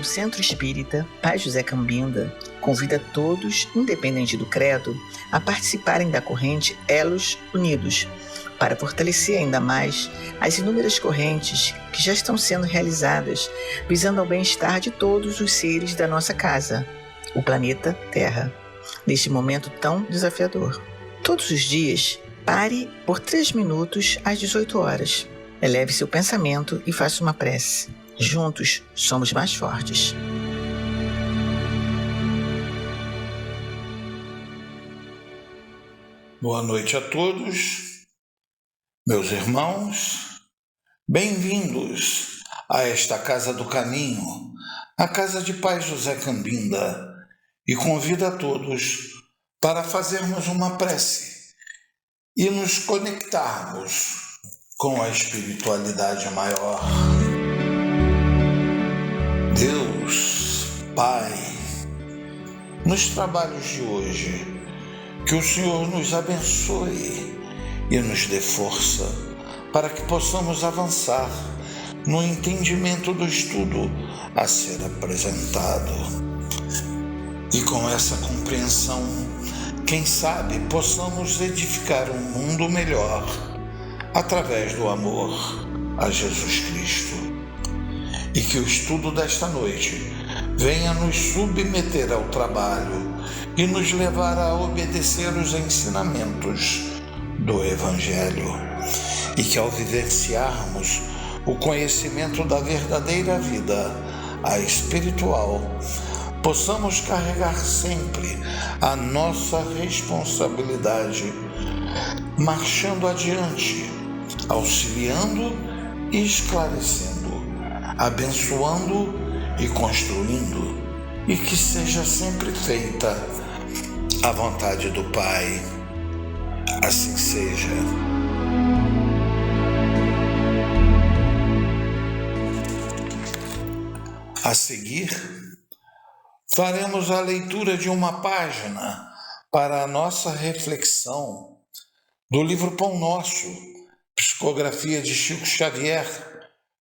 Centro Espírita Pai José Cambinda convida todos, independente do credo, a participarem da corrente Elos Unidos, para fortalecer ainda mais as inúmeras correntes que já estão sendo realizadas, visando ao bem-estar de todos os seres da nossa casa, o planeta Terra, neste momento tão desafiador. Todos os dias, pare por 3 minutos às 18 horas. Eleve seu pensamento e faça uma prece. Juntos somos mais fortes. Boa noite a todos, meus irmãos. Bem-vindos a esta Casa do Caminho, a Casa de Pai José Cambinda, e convido a todos para fazermos uma prece e nos conectarmos com a espiritualidade maior. Deus, Pai, nos trabalhos de hoje, que o Senhor nos abençoe e nos dê força para que possamos avançar no entendimento do estudo a ser apresentado. E com essa compreensão, quem sabe possamos edificar um mundo melhor através do amor a Jesus Cristo. E que o estudo desta noite venha nos submeter ao trabalho e nos levar a obedecer os ensinamentos do Evangelho. E que ao vivenciarmos o conhecimento da verdadeira vida, a espiritual, possamos carregar sempre a nossa responsabilidade, marchando adiante, auxiliando e esclarecendo, abençoando e construindo, e que seja sempre feita a vontade do Pai. Assim seja. A seguir, faremos a leitura de uma página para a nossa reflexão do livro Pão Nosso, psicografia de Chico Xavier,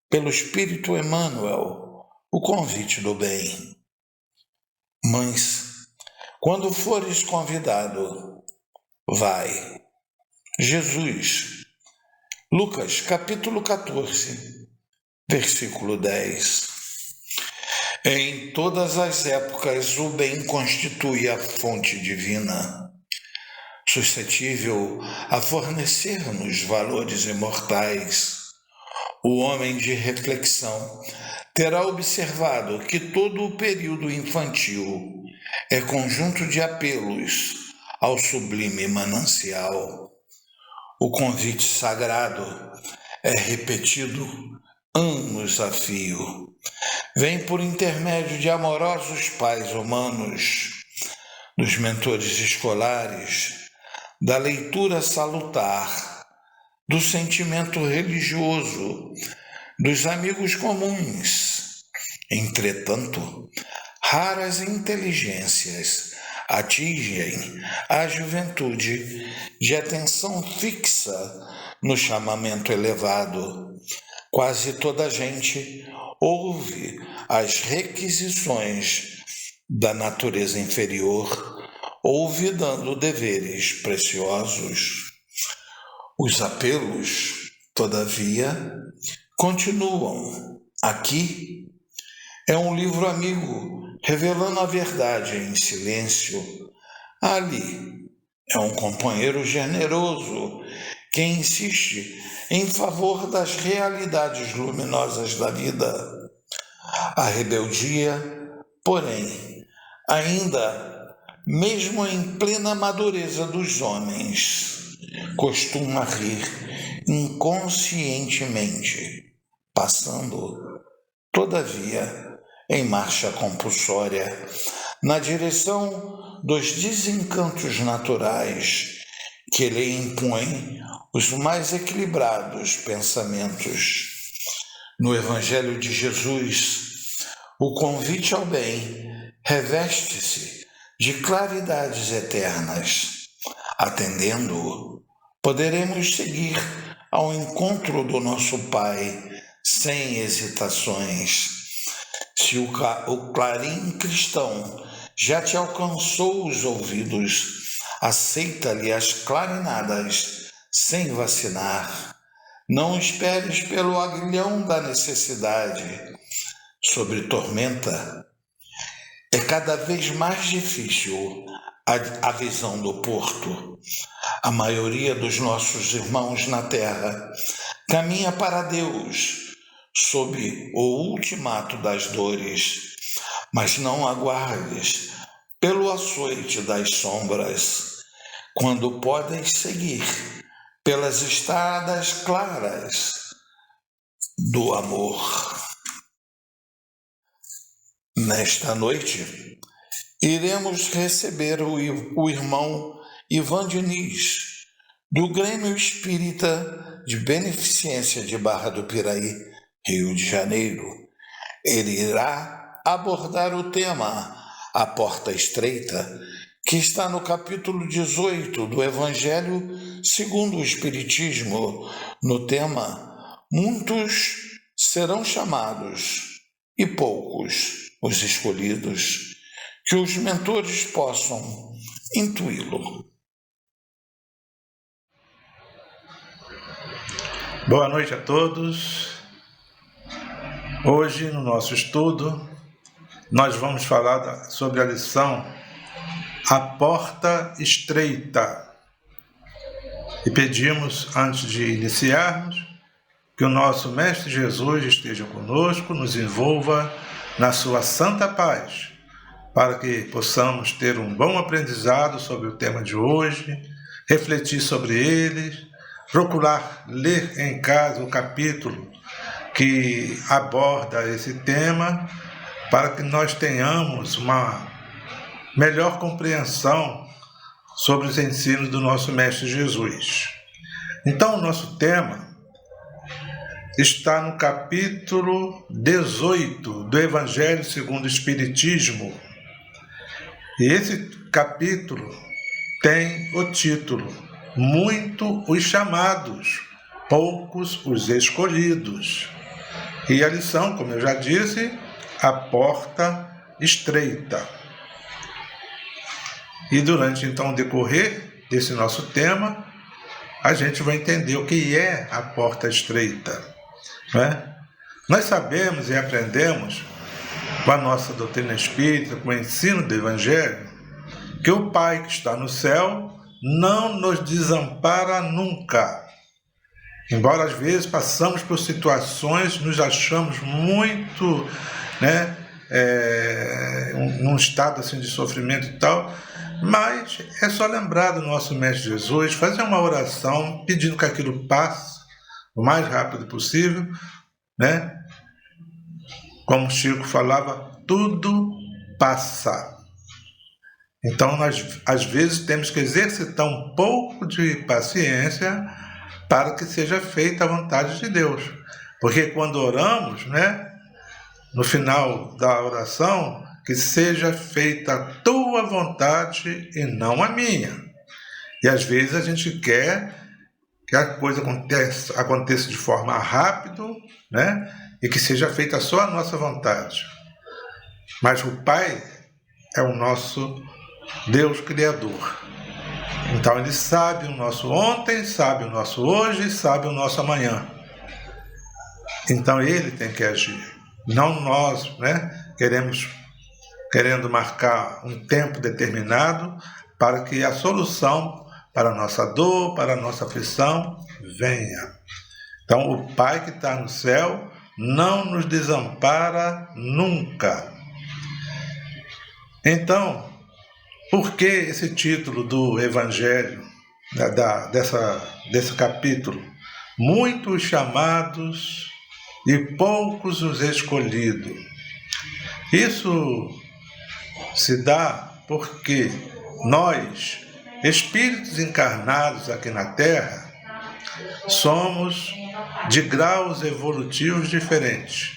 pelo Espírito Emmanuel, o convite do bem. Mães, quando fores convidado, vai. Jesus. Lucas, capítulo 14, versículo 10. Em todas as épocas o bem constitui a fonte divina, suscetível a fornecer-nos valores imortais. O homem de reflexão terá observado que todo o período infantil é conjunto de apelos ao sublime manancial. O convite sagrado é repetido anos a fio. Vem por intermédio de amorosos pais humanos, dos mentores escolares, da leitura salutar, do sentimento religioso, dos amigos comuns. Entretanto, raras inteligências atingem a juventude de atenção fixa no chamamento elevado. Quase toda a gente ouve as requisições da natureza inferior, olvidando deveres preciosos. Os apelos, todavia, continuam. Aqui é um livro amigo, revelando a verdade em silêncio. Ali é um companheiro generoso que insiste em favor das realidades luminosas da vida. A rebeldia, porém, ainda, mesmo em plena madureza dos homens, costuma rir inconscientemente, passando, todavia, em marcha compulsória, na direção dos desencantos naturais que lhe impõem os mais equilibrados pensamentos. No Evangelho de Jesus, o convite ao bem reveste-se de claridades eternas. Atendendo-o, poderemos seguir ao encontro do nosso Pai sem hesitações. Se Se o clarim cristão já te alcançou os ouvidos, aceita-lhe as clarinadas sem vacinar. Não esperes pelo aguilhão da necessidade. Sobre tormenta, é cada vez mais difícil a visão do porto. A maioria dos nossos irmãos na terra caminha para Deus sob o ultimato das dores, mas não aguardes pelo açoite das sombras, quando podes seguir pelas estradas claras do amor. Nesta noite, iremos receber o irmão Ivan Diniz, do Grêmio Espírita de Beneficência de Barra do Piraí, Rio de Janeiro. Ele irá abordar o tema A Porta Estreita, que está no capítulo 18 do Evangelho segundo o Espiritismo, no tema Muitos serão chamados e poucos os escolhidos, que os mentores possam intuí-lo. Boa noite a todos. Hoje, no nosso estudo, nós vamos falar sobre a lição A Porta Estreita. E pedimos, antes de iniciarmos, que o nosso Mestre Jesus esteja conosco, nos envolva na sua santa paz, para que possamos ter um bom aprendizado sobre o tema de hoje, refletir sobre eles, procurar ler em casa o capítulo que aborda esse tema, para que nós tenhamos uma melhor compreensão sobre os ensinos do nosso Mestre Jesus. Então, o nosso tema está no capítulo 18 do Evangelho segundo o Espiritismo. E esse capítulo tem o título Muito os chamados, poucos os escolhidos. E a lição, como eu já disse, A Porta Estreita. E durante então o decorrer desse nosso tema, a gente vai entender o que é a porta estreita, né? Nós sabemos e aprendemos com a nossa doutrina espírita, com o ensino do Evangelho, que o Pai que está no céu não nos desampara nunca. Embora às vezes passamos por situações, nos achamos muito, num estado assim de sofrimento e tal, mas é só lembrar do nosso Mestre Jesus, fazer uma oração pedindo que aquilo passe o mais rápido possível, né? Como Chico falava, tudo passa. Então nós às vezes temos que exercitar um pouco de paciência para que seja feita a vontade de Deus. Porque quando oramos, no final da oração, que seja feita a tua vontade e não a minha. E às vezes a gente quer que a coisa aconteça de forma rápida, e que seja feita só a nossa vontade. Mas o Pai é o nosso Deus Criador. Então Ele sabe o nosso ontem, sabe o nosso hoje, sabe o nosso amanhã. Então Ele tem que agir. Não nós, querendo marcar um tempo determinado para que a solução para a nossa dor, para a nossa aflição venha. Então o Pai que está no céu não nos desampara nunca. Então, por que esse título do Evangelho, desse capítulo? Muitos chamados e poucos os escolhidos. Isso se dá porque nós, espíritos encarnados aqui na Terra, somos de graus evolutivos diferentes.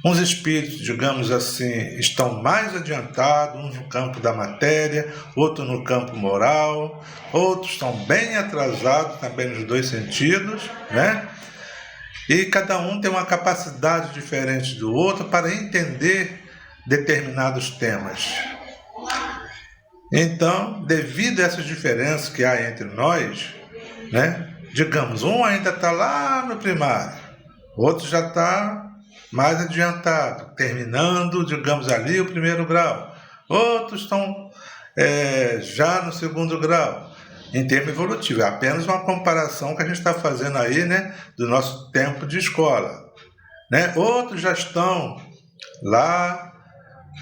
Uns espíritos, digamos assim, estão mais adiantados, uns no campo da matéria, outros no campo moral, outros estão bem atrasados também nos dois sentidos, E cada um tem uma capacidade diferente do outro para entender determinados temas. Então, devido a essas diferenças que há entre nós, né, digamos, um ainda está lá no primário, outro já está mais adiantado, terminando, digamos, ali o primeiro grau. Outros estão já no segundo grau, em termo evolutivo. É apenas uma comparação que a gente está fazendo aí, né, do nosso tempo de escola. Né? Outros já estão lá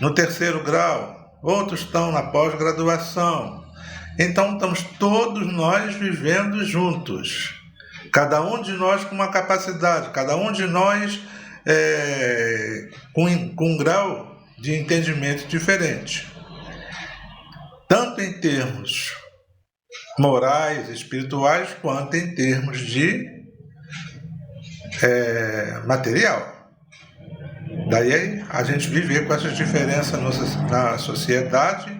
no terceiro grau, outros estão na pós-graduação. Então, estamos todos nós vivendo juntos. Cada um de nós com uma capacidade, cada um de nós com um grau de entendimento diferente. Tanto em termos morais, espirituais, quanto em termos de material. Daí a gente viver com essas diferenças na sociedade,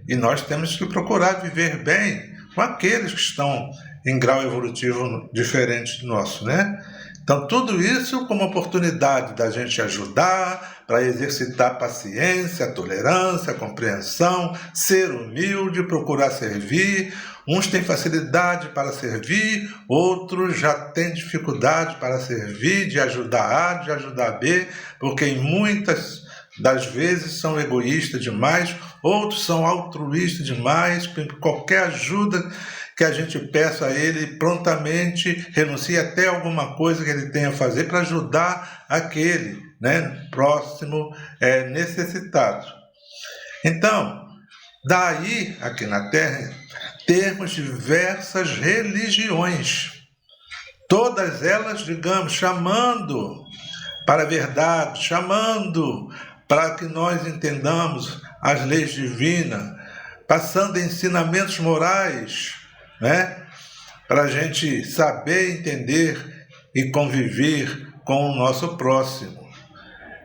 e nós temos que procurar viver bem com aqueles que estão em grau evolutivo diferente do nosso, né? Então, tudo isso como oportunidade da gente ajudar, para exercitar a paciência, a tolerância, a compreensão, ser humilde, procurar servir. Uns têm facilidade para servir, outros já têm dificuldade para servir, de ajudar A, de ajudar B, porque em muitas das vezes são egoístas demais, outros são altruístas demais, qualquer ajuda que a gente peça a ele, prontamente renuncia até alguma coisa que ele tenha a fazer para ajudar aquele, né, próximo necessitado. Então, daí, aqui na Terra, temos diversas religiões, todas elas, digamos, chamando para a verdade, chamando para que nós entendamos as leis divinas, passando ensinamentos morais, né, para a gente saber entender e conviver com o nosso próximo,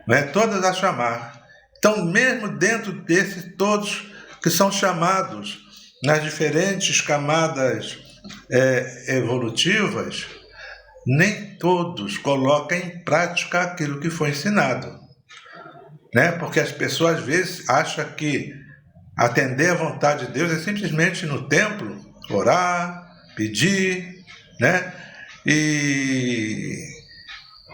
né, todas a chamar. Então, mesmo dentro desses todos que são chamados nas diferentes camadas evolutivas, nem todos colocam em prática aquilo que foi ensinado, né? Porque as pessoas às vezes acham que atender à vontade de Deus é simplesmente ir no templo, orar, pedir, né? E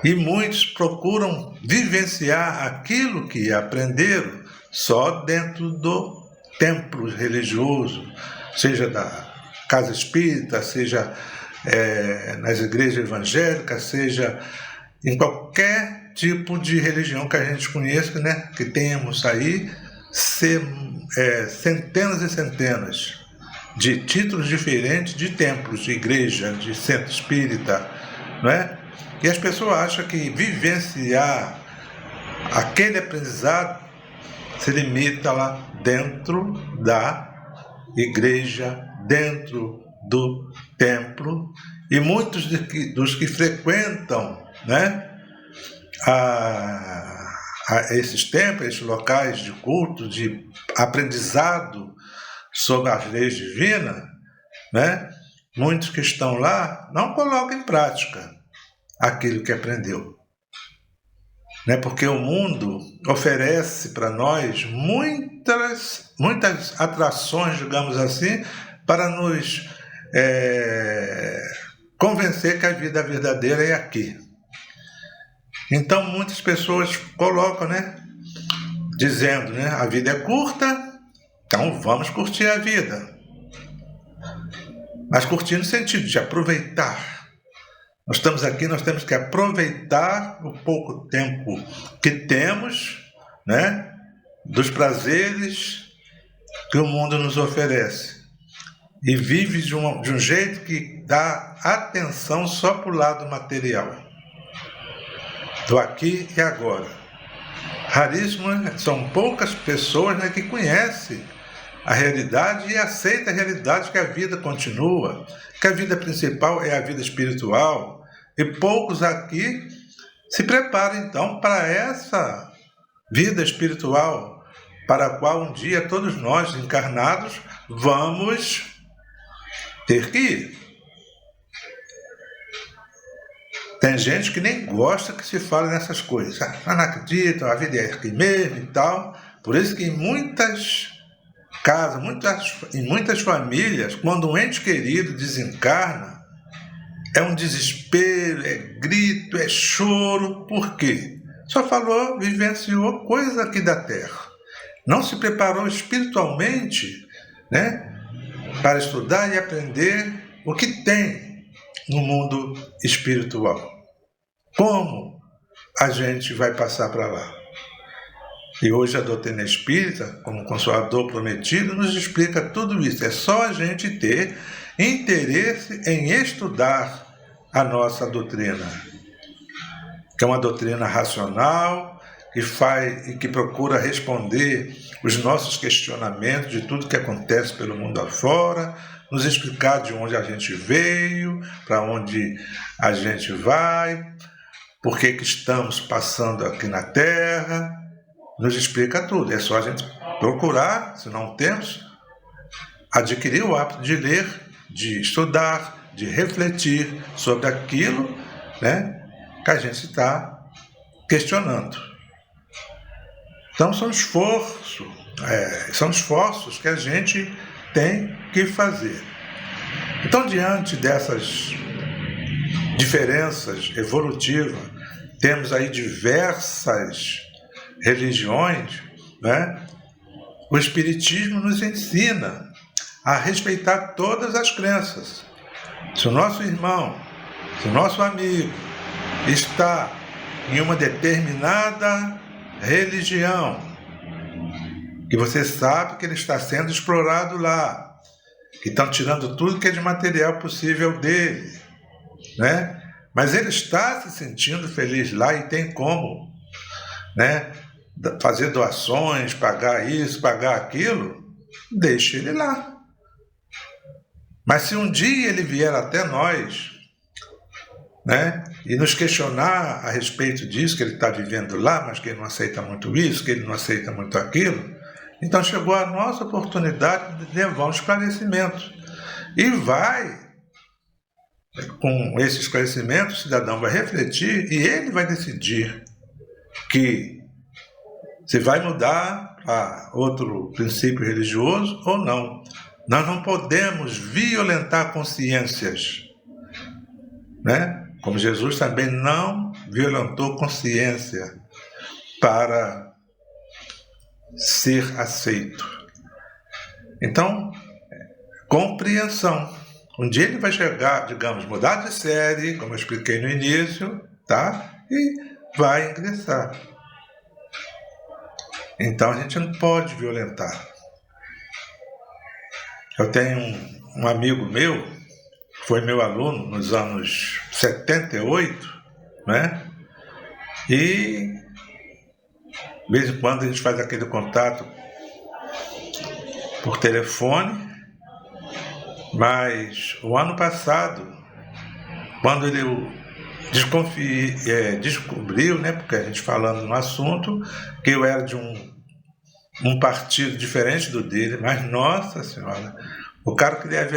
muitos procuram vivenciar aquilo que aprenderam só dentro do templo religioso, seja da casa espírita, seja nas igrejas evangélicas, seja em qualquer tipo de religião que a gente conheça, né? Que temos aí centenas e centenas de títulos diferentes de templos, de igreja, de centro espírita, não é? E as pessoas acham que vivenciar aquele aprendizado se limita lá dentro da igreja, dentro do templo, e muitos dos que frequentam, né, a esses templos, esses locais de culto, de aprendizado sobre as leis divinas, né, muitos que estão lá não colocam em prática aquilo que aprendeu, né, porque o mundo oferece para nós muitas atrações, digamos assim, para nos convencer que a vida verdadeira é aqui. Então muitas pessoas colocam, né, dizendo, né, a vida é curta, então vamos curtir a vida. Mas curtir no sentido de aproveitar. Nós estamos aqui, nós temos que aproveitar o pouco tempo que temos, né, dos prazeres que o mundo nos oferece. E vive de um jeito que dá atenção só para o lado material, do aqui e agora. Raríssimo, são poucas pessoas, né, que conhecem a realidade e aceitam a realidade que a vida continua, que a vida principal é a vida espiritual. E poucos aqui se preparam então para essa vida espiritual, para a qual um dia todos nós encarnados vamos ter que ir. Tem gente que nem gosta que se fale nessas coisas. Não acredito, a vida é aqui mesmo e tal. Por isso que em muitas casas, em muitas famílias, quando um ente querido desencarna, é um desespero, é grito, é choro. Por quê? Só falou, vivenciou coisas aqui da Terra. Não se preparou espiritualmente, né, para estudar e aprender o que tem no mundo espiritual. Como a gente vai passar para lá? E hoje a doutrina espírita, como Consolador prometido, nos explica tudo isso. É só a gente ter interesse em estudar a nossa doutrina, que é uma doutrina racional, que procura responder os nossos questionamentos de tudo que acontece pelo mundo afora, nos explicar de onde a gente veio, para onde a gente vai, por que estamos passando aqui na Terra, nos explica tudo. É só a gente procurar, se não temos, adquirir o hábito de ler, de estudar, de refletir sobre aquilo, né, que a gente está questionando. Então são esforços que a gente tem que fazer. Então, diante dessas diferenças evolutivas, temos aí diversas religiões, né? O Espiritismo nos ensina a respeitar todas as crenças. Se o nosso irmão, se o nosso amigo está em uma determinada religião, que você sabe que ele está sendo explorado lá, que estão tirando tudo que é de material possível dele, né? Mas ele está se sentindo feliz lá e tem como, né, fazer doações, pagar isso, pagar aquilo, deixe ele lá. Mas se um dia ele vier até nós, né, e nos questionar a respeito disso, que ele está vivendo lá, mas que ele não aceita muito isso, que ele não aceita muito aquilo, então chegou a nossa oportunidade de levar um esclarecimento. E vai, com esse esclarecimento, o cidadão vai refletir e ele vai decidir que se vai mudar a outro princípio religioso ou não. Nós não podemos violentar consciências, né? Como Jesus também não violentou consciência para ser aceito. Então, compreensão. Um dia ele vai chegar, digamos, mudar de série, como eu expliquei no início, tá? E vai ingressar. Então a gente não pode violentar. Eu tenho um amigo meu, foi meu aluno nos anos 78, né? E de vez em quando a gente faz aquele contato por telefone, mas o ano passado, quando ele descobriu, né, porque a gente falando no assunto, que eu era de um partido diferente do dele, mas, nossa senhora, o cara queria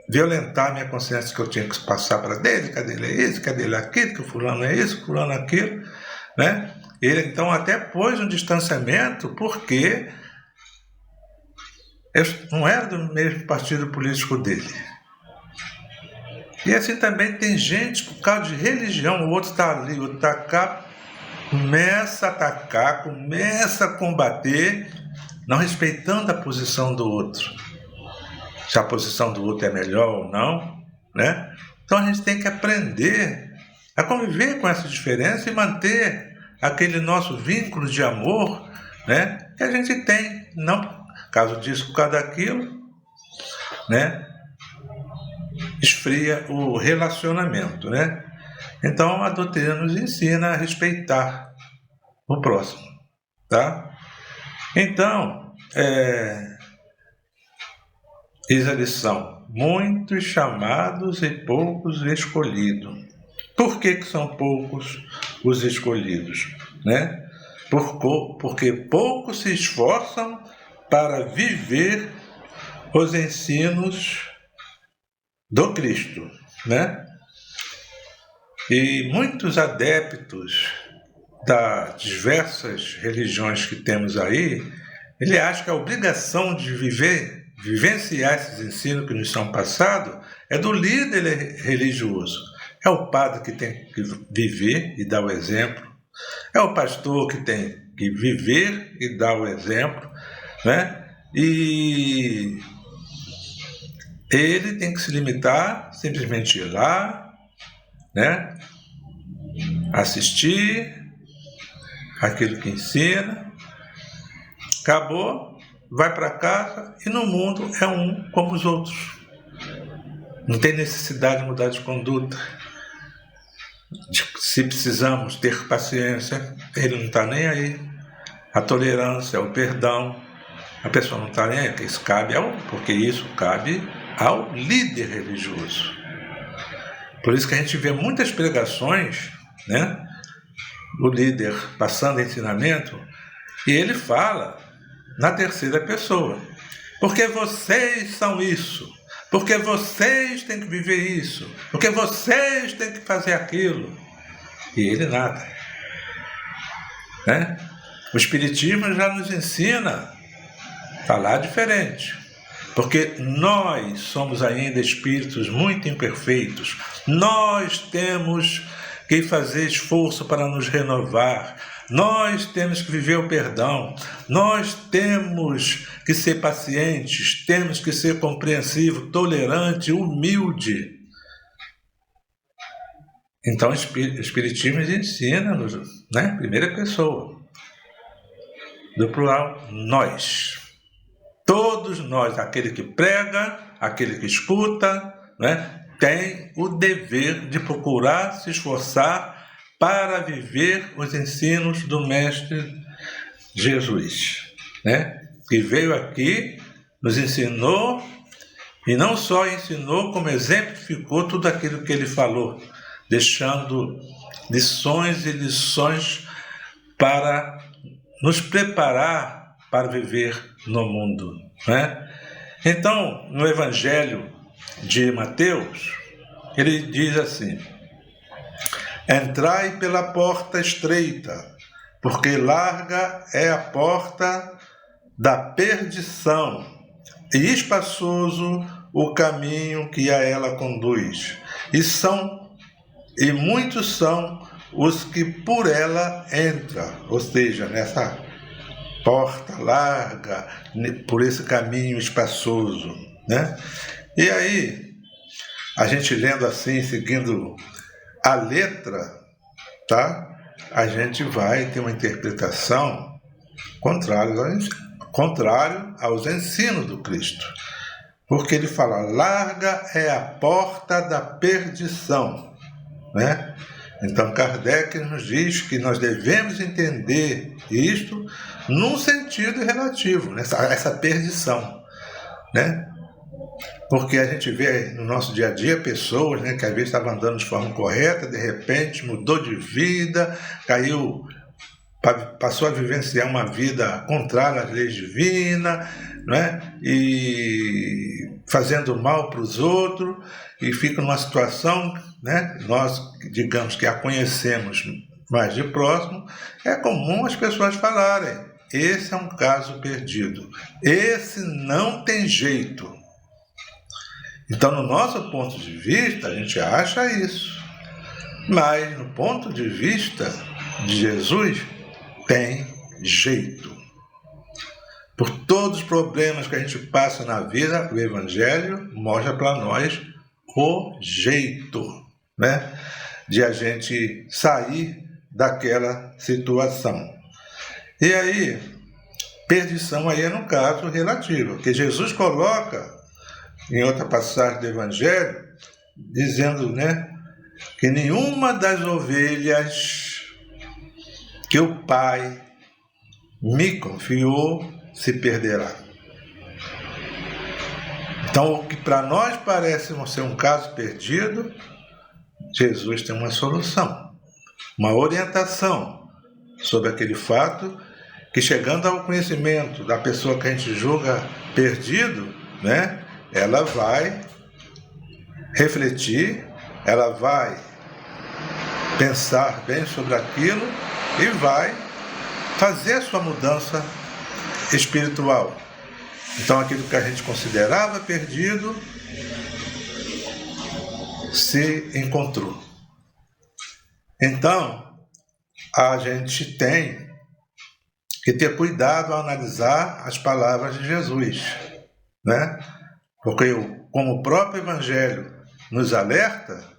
violentar a minha consciência, que eu tinha que passar para dele, que dele é isso, que dele é aquilo, que o fulano é isso, o fulano é aquilo, né? Ele então até pôs um distanciamento, porque eu não era do mesmo partido político dele. E assim também tem gente, por causa de religião, o outro está ali, o outro está cá, começa a atacar, começa a combater, não respeitando a posição do outro. Se a posição do outro é melhor ou não, né? Então a gente tem que aprender a conviver com essa diferença e manter aquele nosso vínculo de amor, né, que a gente tem, não por causa disso, por causa daquilo, né, esfria o relacionamento, né? Então a doutrina nos ensina a respeitar o próximo, tá? Então, eis a lição: muitos chamados e poucos escolhidos. Por que são poucos os escolhidos, né? Porque poucos se esforçam para viver os ensinos do Cristo, né? E muitos adeptos das diversas religiões que temos aí, ele acha que a obrigação de vivenciar esses ensinos que nos são passados é do líder religioso. É o padre que tem que viver e dar o exemplo. É o pastor que tem que viver e dar o exemplo, né? E ele tem que se limitar simplesmente ir lá, né? Assistir aquilo que ensina, acabou, vai para casa e no mundo é um como os outros. Não tem necessidade de mudar de conduta. Se precisamos ter paciência, ele não está nem aí. A tolerância, o perdão, a pessoa não está nem aí, porque isso cabe ao líder religioso. Por isso que a gente vê muitas pregações, né? O líder passando ensinamento, e ele fala na terceira pessoa. Porque vocês são isso. Porque vocês têm que viver isso. Porque vocês têm que fazer aquilo. E ele nada. Né? O Espiritismo já nos ensina a falar diferente. Porque nós somos ainda espíritos muito imperfeitos. Nós temos que fazer esforço para nos renovar. Nós temos que viver o perdão. Nós temos que ser pacientes. Temos que ser compreensivos, tolerante, humilde. Então, o Espiritismo ensina-nos, né? Primeira pessoa. Do plural, nós. Todos nós, aquele que prega, aquele que escuta, né? Tem o dever de procurar se esforçar para viver os ensinos do Mestre Jesus, né? Que veio aqui, nos ensinou, e não só ensinou, como exemplificou tudo aquilo que ele falou, deixando lições e lições para nos preparar para viver no mundo, né? Então, no Evangelho de Mateus, ele diz assim: entrai pela porta estreita, porque larga é a porta da perdição, e espaçoso o caminho que a ela conduz, e muitos são os que por ela entram, ou seja, nessa porta larga, por esse caminho espaçoso, né? E aí, a gente lendo assim, seguindo a letra, tá? A gente vai ter uma interpretação contrário aos ensinos do Cristo. Porque ele fala, larga é a porta da perdição, né? Então Kardec nos diz que nós devemos entender isto num sentido relativo, né? Essa perdição, né? Porque a gente vê no nosso dia a dia pessoas, né, que às vezes estavam andando de forma correta, de repente mudou de vida, passou a vivenciar uma vida contrária às leis divinas, né, e fazendo mal para os outros, e fica numa situação, né, nós, digamos que a conhecemos mais de próximo, é comum as pessoas falarem, esse é um caso perdido, esse não tem jeito. Então, no nosso ponto de vista, a gente acha isso. Mas, no ponto de vista de Jesus, tem jeito. Por todos os problemas que a gente passa na vida, o Evangelho mostra para nós o jeito, né, de a gente sair daquela situação. E aí, perdição aí é no caso relativo, que Jesus coloca em outra passagem do Evangelho, dizendo, né, que nenhuma das ovelhas que o Pai me confiou se perderá. Então, o que para nós parece ser um caso perdido, Jesus tem uma solução, uma orientação sobre aquele fato, que chegando ao conhecimento da pessoa que a gente julga perdido, né, ela vai refletir, ela vai pensar bem sobre aquilo e vai fazer a sua mudança espiritual. Então aquilo que a gente considerava perdido se encontrou. Então a gente tem que ter cuidado ao analisar as palavras de Jesus, né? Porque como o próprio Evangelho nos alerta,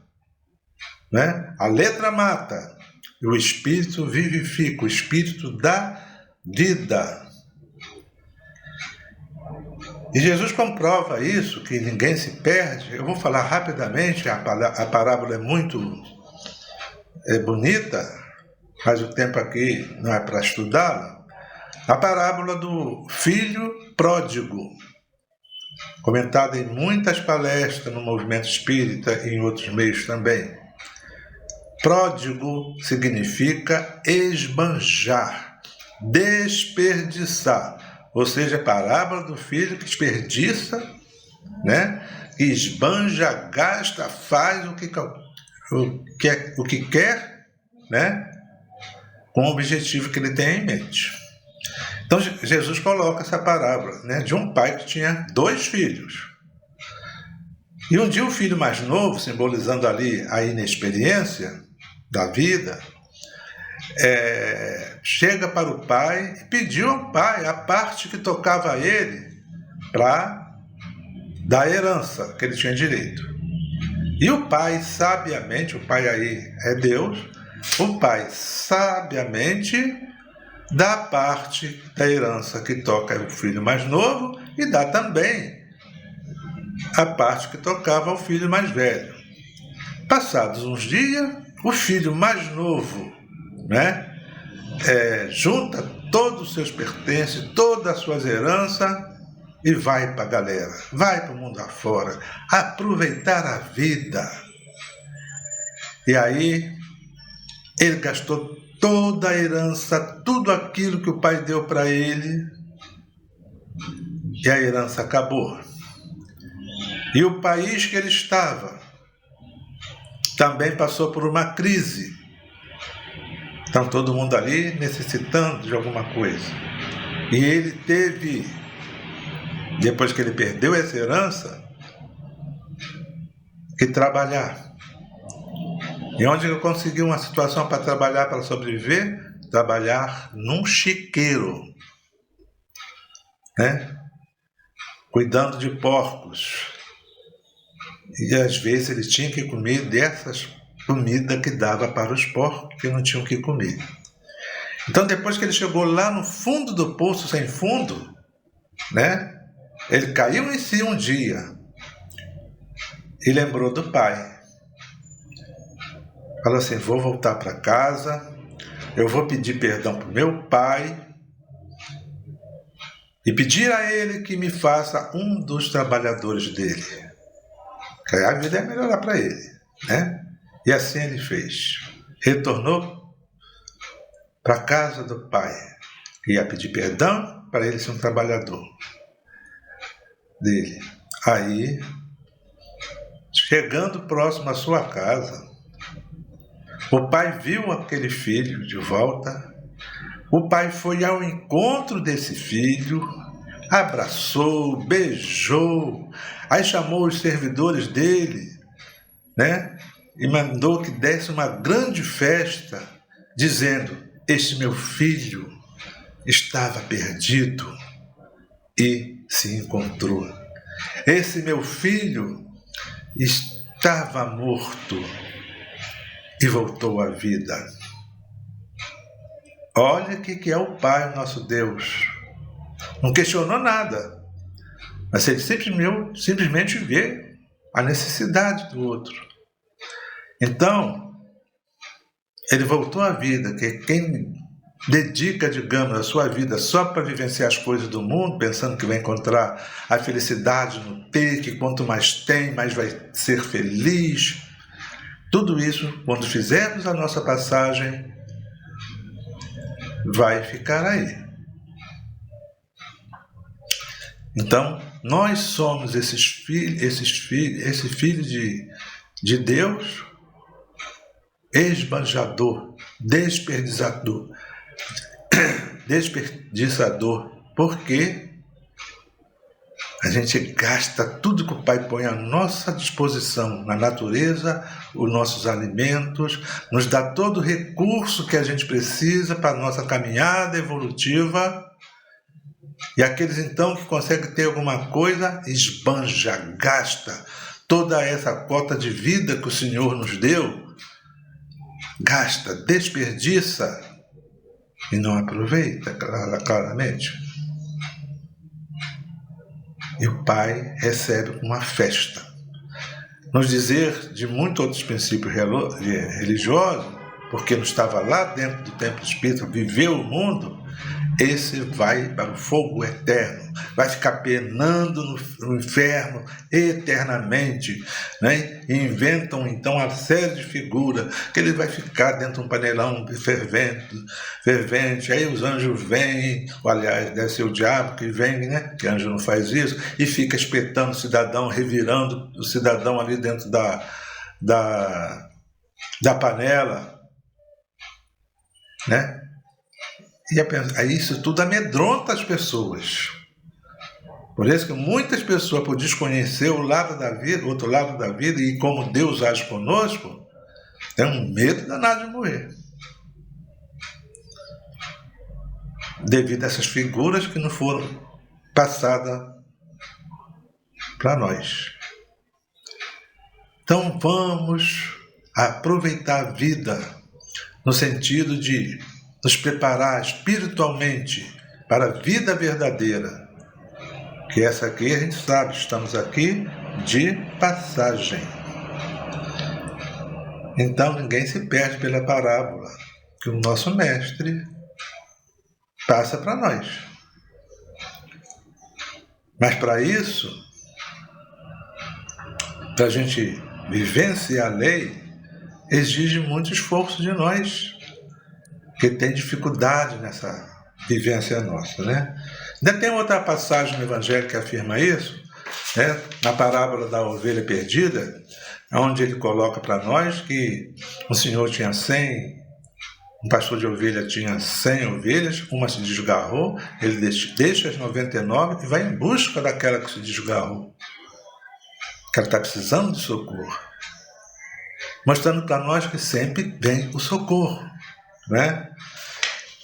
né? A letra mata e o Espírito vivifica, o Espírito dá vida. E Jesus comprova isso, que ninguém se perde. Eu vou falar rapidamente, a parábola é muito bonita, mas o tempo aqui não é para estudá-la. A parábola do filho pródigo, comentada em muitas palestras no movimento espírita e em outros meios também. Pródigo significa esbanjar, desperdiçar. Ou seja, a parábola do filho que desperdiça, né? Que esbanja, gasta, faz o que quer, né? Com o objetivo que ele tem em mente. Então Jesus coloca essa parábola, né? De um pai que tinha 2 filhos. E um dia o filho mais novo, simbolizando ali a inexperiência da vida, chega para o pai e pediu ao pai a parte que tocava a ele da herança que ele tinha direito. E o pai sabiamente, o pai aí é Deus, o pai sabiamente dá a parte da herança que toca ao filho mais novo e dá também a parte que tocava ao filho mais velho. Passados uns dias, o filho mais novo, né, junta todos os seus pertences, todas as suas heranças e vai para a galera, vai para o mundo afora, aproveitar a vida. E aí ele gastou toda a herança, tudo aquilo que o pai deu para ele, e a herança acabou. E o país que ele estava também passou por uma crise. Então todo mundo ali necessitando de alguma coisa. E ele teve, depois que ele perdeu essa herança, que trabalhar. E onde ele conseguiu uma situação para trabalhar, para sobreviver? Trabalhar num chiqueiro, né? Cuidando de porcos. E às vezes ele tinha que comer dessas comidas que dava para os porcos que não tinham que comer. Então depois que ele chegou lá no fundo do poço sem fundo, né? Ele caiu em si um dia e lembrou do pai. Falou assim: vou voltar para casa, eu vou pedir perdão para o meu pai e pedir a ele que me faça um dos trabalhadores dele. Que a vida ia melhorar para ele, né? E assim ele fez. Retornou para a casa do pai, que ia pedir perdão para ele ser um trabalhador dele. Aí, chegando próximo à sua casa, o pai viu aquele filho de volta. O pai foi ao encontro desse filho, abraçou, beijou, aí chamou os servidores dele, né? E mandou que desse uma grande festa, dizendo: este meu filho estava perdido e se encontrou. Esse meu filho estava morto e voltou à vida. Olha o que é o Pai, o nosso Deus. Não questionou nada, mas ele simplesmente vê a necessidade do outro. Então, ele voltou à vida, que quem dedica, digamos, a sua vida só para vivenciar as coisas do mundo, pensando que vai encontrar a felicidade no ter, que quanto mais tem, mais vai ser feliz. Tudo isso, quando fizermos a nossa passagem, vai ficar aí. Então, nós somos esse filho de Deus, esbanjador, desperdiçador, porque a gente gasta tudo que o Pai põe à nossa disposição na natureza, os nossos alimentos, nos dá todo o recurso que a gente precisa para a nossa caminhada evolutiva. E aqueles então que conseguem ter alguma coisa, esbanja, gasta toda essa cota de vida que o Senhor nos deu, gasta, desperdiça e não aproveita claramente. E o Pai recebe uma festa. Nos dizer de muitos outros princípios religiosos, porque não estava lá dentro do templo espírita, viveu o mundo, esse vai para o fogo eterno, vai ficar penando no inferno eternamente, né? E inventam então uma série de figuras, que ele vai ficar dentro de um panelão fervente, aí os anjos vêm, ou, aliás, deve ser o diabo que vem, né? Que anjo não faz isso, e fica espetando o cidadão, revirando o cidadão ali dentro da panela, né? E aí isso tudo amedronta as pessoas. Por isso que muitas pessoas, por desconhecer o lado da vida, o outro lado da vida, e como Deus age conosco, têm um medo danado de morrer. Devido a essas figuras que não foram passadas para nós. Então vamos aproveitar a vida no sentido de nos preparar espiritualmente para a vida verdadeira. Que essa aqui a gente sabe, estamos aqui de passagem. Então ninguém se perde pela parábola que o nosso mestre passa para nós. Mas para isso, para a gente vivenciar a lei, exige muito esforço de nós, que tem dificuldade nessa vivência nossa, né? Ainda tem outra passagem no Evangelho que afirma isso, né? Na parábola da ovelha perdida, onde ele coloca para nós que um senhor tinha 100, um pastor de ovelha tinha 100 ovelhas, uma se desgarrou, ele deixa as 99 e vai em busca daquela que se desgarrou, que ela está precisando de socorro, mostrando para nós que sempre vem o socorro, né?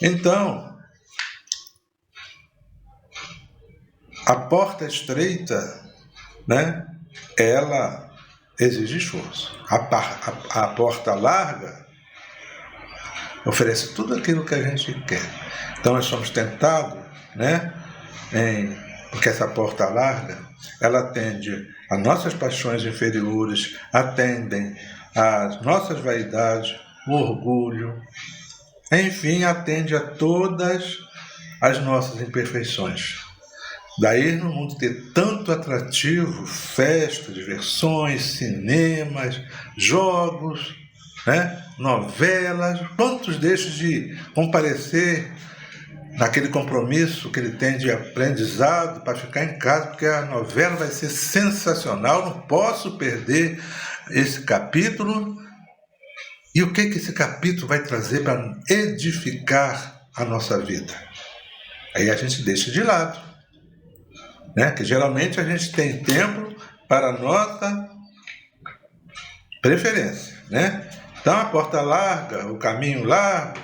Então, a porta estreita, né, ela exige esforço. A porta larga oferece tudo aquilo que a gente quer. Então nós somos tentados, né, porque essa porta larga, ela atende às nossas paixões inferiores, atendem às nossas vaidades, o orgulho, enfim, atende a todas as nossas imperfeições. Daí no mundo ter tanto atrativo, festa, diversões, cinemas, jogos, né, novelas, quantos deixam de comparecer naquele compromisso que ele tem de aprendizado para ficar em casa, porque a novela vai ser sensacional, não posso perder esse capítulo. E o que esse capítulo vai trazer para edificar a nossa vida? Aí a gente deixa de lado, né? Que geralmente a gente tem tempo para a nossa preferência, né? Então a porta larga, o caminho largo,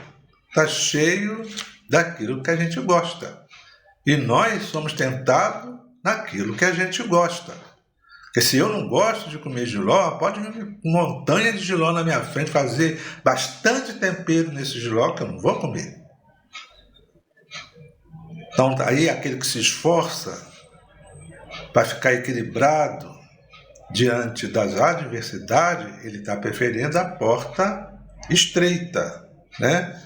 está cheio daquilo que a gente gosta. E nós somos tentados naquilo que a gente gosta. Porque se eu não gosto de comer jiló, pode vir uma montanha de jiló na minha frente, fazer bastante tempero nesse jiló que eu não vou comer. Então aí aquele que se esforça para ficar equilibrado diante das adversidades, ele está preferindo a porta estreita, né?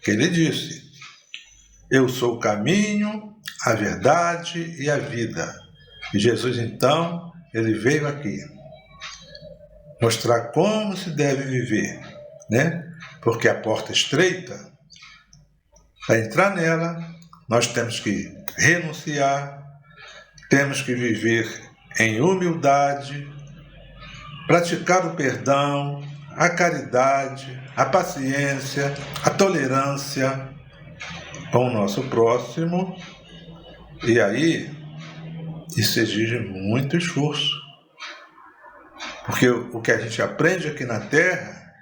Que ele disse: eu sou o caminho, a verdade e a vida. E Jesus então, ele veio aqui mostrar como se deve viver, né? Porque a porta estreita, para entrar nela, nós temos que renunciar, temos que viver em humildade, praticar o perdão, a caridade, a paciência, a tolerância com o nosso próximo. E aí, isso exige muito esforço. Porque o que a gente aprende aqui na Terra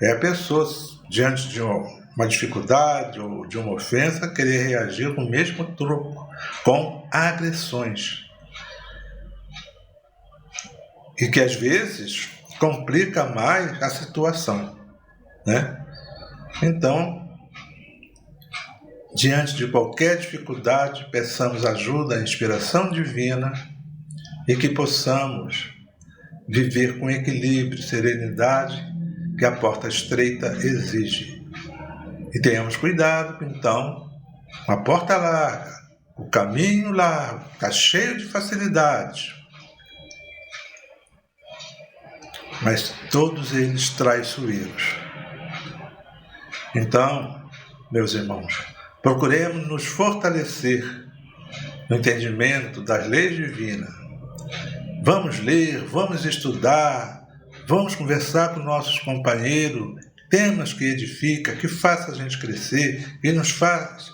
é a pessoa, diante de uma dificuldade ou de uma ofensa, querer reagir com o mesmo troco, com agressões. E que às vezes complica mais a situação, né? Então, diante de qualquer dificuldade, peçamos ajuda, inspiração divina e que possamos viver com equilíbrio, serenidade que a porta estreita exige. E tenhamos cuidado, então, com a porta larga, o caminho largo, está cheio de facilidades, mas todos eles traiçoeiros. Então, meus irmãos, procuremos nos fortalecer no entendimento das leis divinas. Vamos ler, vamos estudar, vamos conversar com nossos companheiros, temas que edificam, que façam a gente crescer e nos faz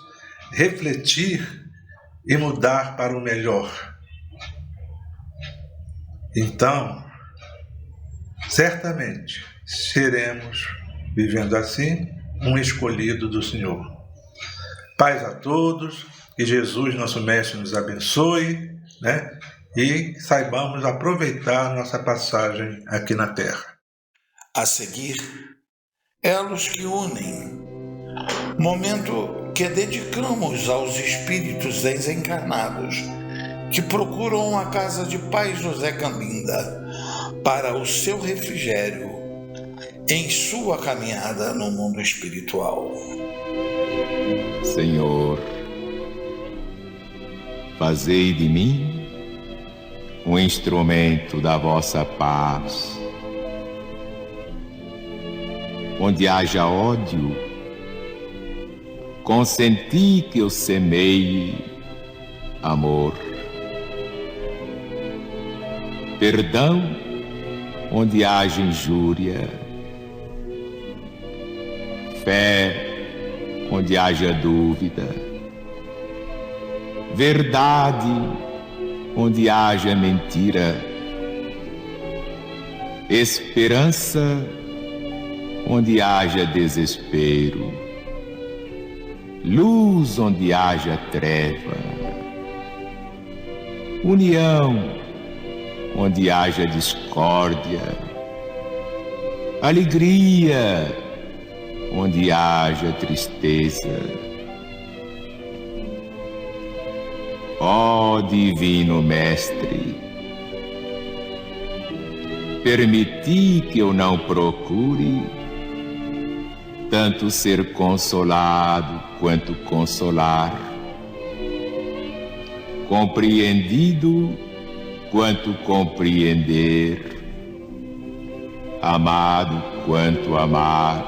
refletir e mudar para o melhor. Então, certamente seremos, vivendo assim, um escolhido do Senhor. Paz a todos, que Jesus, nosso Mestre, nos abençoe, né? E saibamos aproveitar nossa passagem aqui na Terra. A seguir, elos que unem. Momento que dedicamos aos espíritos desencarnados que procuram a casa de Pai José Cambinda para o seu refrigério em sua caminhada no mundo espiritual. Senhor, fazei de mim um instrumento da vossa paz. Onde haja ódio, consenti que eu semeie amor. Perdão, onde haja injúria. Fé, onde haja dúvida. Verdade, onde haja mentira. Esperança, onde haja desespero. Luz, onde haja treva. União, onde haja discórdia. Alegria, onde haja tristeza. Ó Divino Mestre, permiti que eu não procure tanto ser consolado quanto consolar, compreendido quanto compreender, amado quanto amar.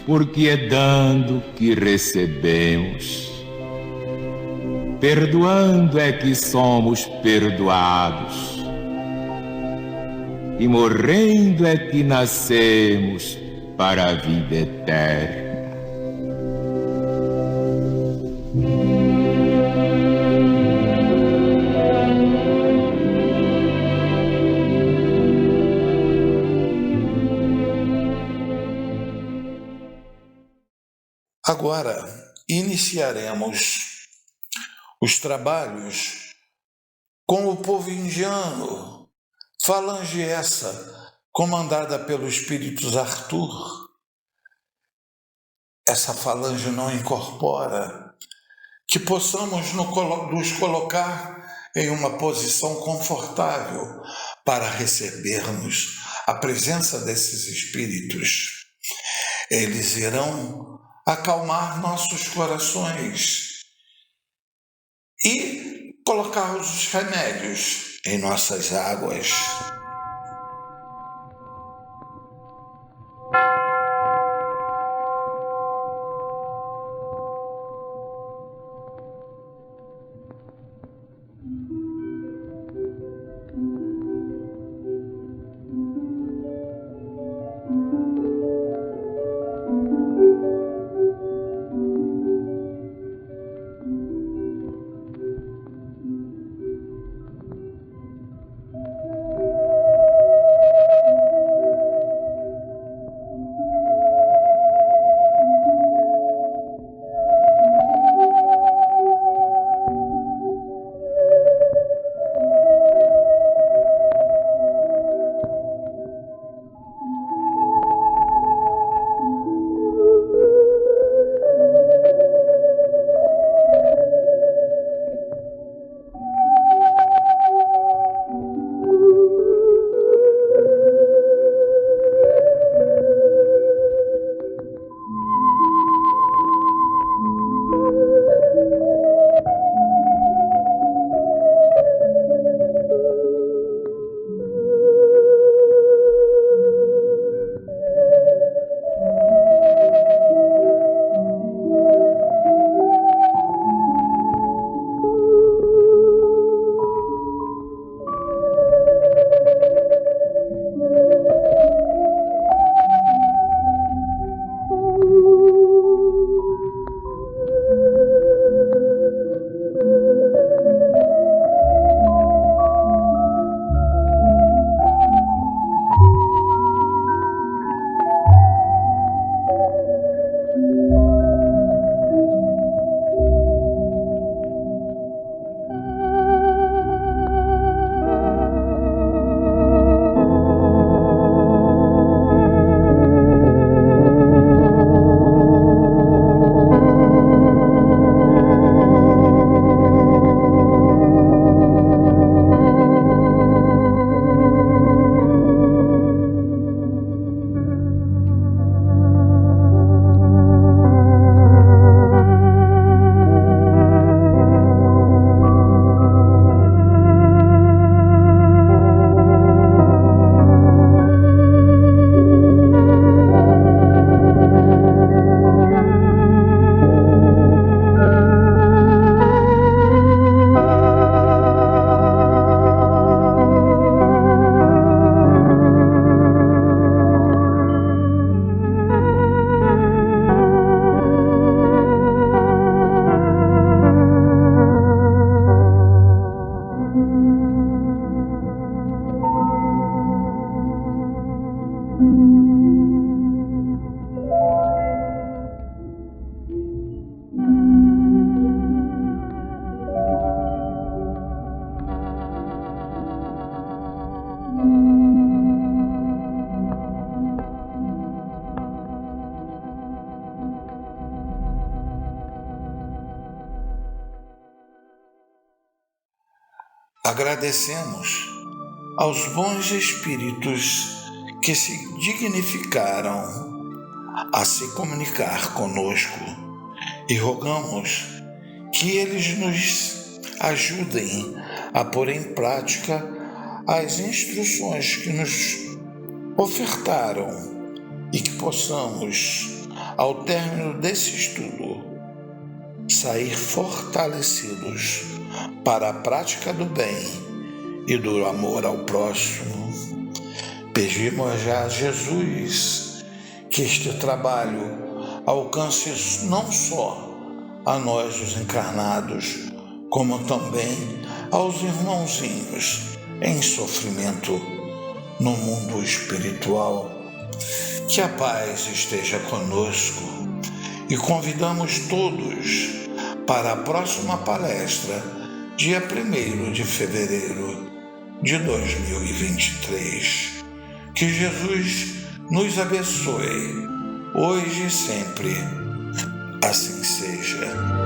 Porque é dando que recebemos, perdoando é que somos perdoados, e morrendo é que nascemos para a vida eterna. Agora, iniciaremos os trabalhos com o povo indiano, falange essa comandada pelo Espírito Arthur. Essa falange não incorpora, que possamos nos colocar em uma posição confortável para recebermos a presença desses espíritos. Eles irão acalmar nossos corações e colocar os remédios em nossas águas. Agradecemos aos bons espíritos que se dignificaram a se comunicar conosco e rogamos que eles nos ajudem a pôr em prática as instruções que nos ofertaram e que possamos, ao término desse estudo, sair fortalecidos para a prática do bem e do amor ao próximo. Pedimos já a Jesus que este trabalho alcance não só a nós os encarnados, como também aos irmãozinhos em sofrimento no mundo espiritual. Que a paz esteja conosco e convidamos todos para a próxima palestra, dia 1º de fevereiro de 2023. Que Jesus nos abençoe, hoje e sempre. Assim seja.